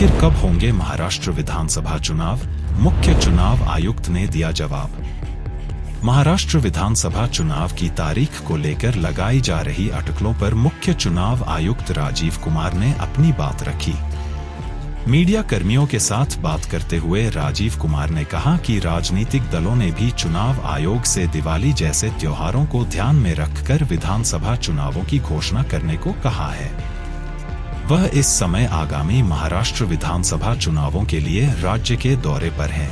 आखिर कब होंगे महाराष्ट्र विधानसभा चुनाव? मुख्य चुनाव आयुक्त ने दिया जवाब। महाराष्ट्र विधानसभा चुनाव की तारीख को लेकर लगाई जा रही अटकलों पर मुख्य चुनाव आयुक्त राजीव कुमार ने अपनी बात रखी। मीडिया कर्मियों के साथ बात करते हुए राजीव कुमार ने कहा कि राजनीतिक दलों ने भी चुनाव आयोग से दिवाली जैसे त्योहारों को ध्यान में रखकर विधानसभा चुनावों की घोषणा करने को कहा है। वह इस समय आगामी महाराष्ट्र विधानसभा चुनावों के लिए राज्य के दौरे पर हैं।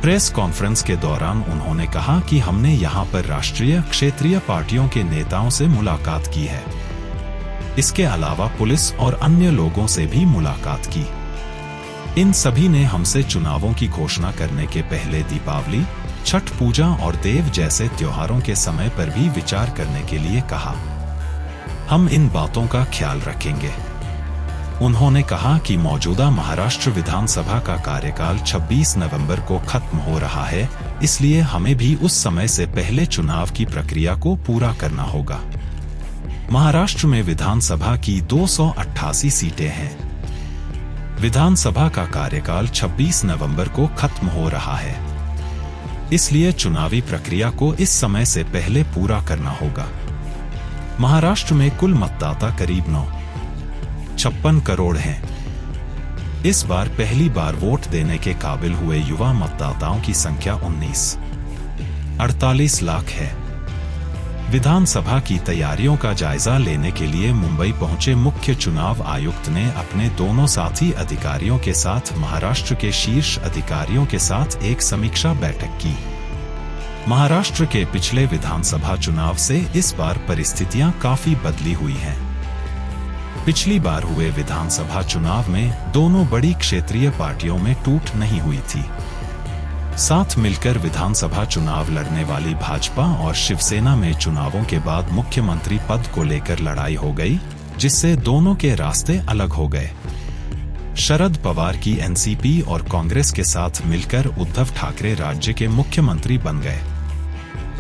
प्रेस कॉन्फ्रेंस के दौरान उन्होंने कहा कि हमने यहां पर राष्ट्रीय क्षेत्रीय पार्टियों के नेताओं से मुलाकात की है। इसके अलावा पुलिस और अन्य लोगों से भी मुलाकात की। इन सभी ने हमसे चुनावों की घोषणा करने के पहले दीपावली, छठ पूजा और देव जैसे त्योहारों के समय पर भी विचार करने के लिए कहा। हम इन बातों का ख्याल रखेंगे। उन्होंने कहा कि मौजूदा महाराष्ट्र विधानसभा का कार्यकाल 26 नवंबर को खत्म हो रहा है, इसलिए हमें भी उस समय से पहले चुनाव की प्रक्रिया को पूरा करना होगा। महाराष्ट्र में विधानसभा की 288 सीटें हैं। विधानसभा का कार्यकाल 26 नवंबर को खत्म हो रहा है, इसलिए चुनावी प्रक्रिया को इस समय से पहले पूरा करना होगा। महाराष्ट्र में कुल मतदाता करीब 956 करोड़ हैं। इस बार पहली बार वोट देने के काबिल हुए युवा मतदाताओं की संख्या 19-48 लाख है। विधानसभा की तैयारियों का जायजा लेने के लिए मुंबई पहुंचे मुख्य चुनाव आयुक्त ने अपने दोनों साथी अधिकारियों के साथ महाराष्ट्र के शीर्ष अधिकारियों के साथ एक समीक्षा बैठक की। महाराष्ट्र के पिछले विधानसभा चुनाव से इस बार परिस्थितियां काफी बदली हुई हैं। पिछली बार हुए विधानसभा चुनाव में दोनों बड़ी क्षेत्रीय पार्टियों में टूट नहीं हुई थी। साथ मिलकर विधानसभा चुनाव लड़ने वाली भाजपा और शिवसेना में चुनावों के बाद मुख्यमंत्री पद को लेकर लड़ाई हो गई, जिससे दोनों के रास्ते अलग हो गए। शरद पवार की एनसीपी और कांग्रेस के साथ मिलकर उद्धव ठाकरे राज्य के मुख्यमंत्री बन गए।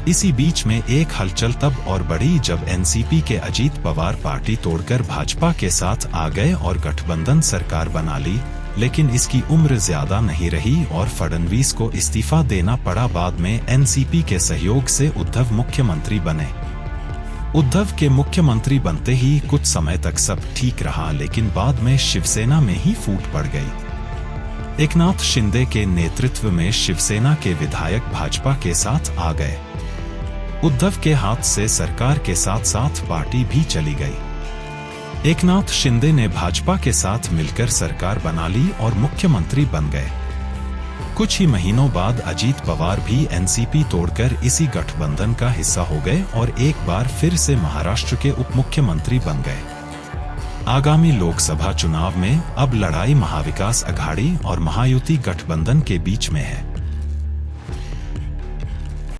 इसी बीच में एक हलचल तब और बढ़ी जब एनसीपी के अजीत पवार पार्टी तोड़कर भाजपा के साथ आ गए और गठबंधन सरकार बना ली, लेकिन इसकी उम्र ज्यादा नहीं रही और फडणवीस को इस्तीफा देना पड़ा। बाद में एनसीपी के सहयोग से उद्धव मुख्यमंत्री बने। उद्धव के मुख्यमंत्री बनते ही कुछ समय तक सब ठीक रहा, लेकिन बाद में शिवसेना में ही फूट पड़ गई। एकनाथ शिंदे के नेतृत्व में शिवसेना के विधायक भाजपा के साथ आ गए। उद्धव के हाथ से सरकार के साथ साथ पार्टी भी चली गई। एकनाथ शिंदे ने भाजपा के साथ मिलकर सरकार बना ली और मुख्यमंत्री बन गए। कुछ ही महीनों बाद अजीत पवार भी एनसीपी तोड़कर इसी गठबंधन का हिस्सा हो गए और एक बार फिर से महाराष्ट्र के उप मुख्यमंत्री बन गए। आगामी लोकसभा चुनाव में अब लड़ाई महाविकास अघाड़ी और महायुति गठबंधन के बीच में है।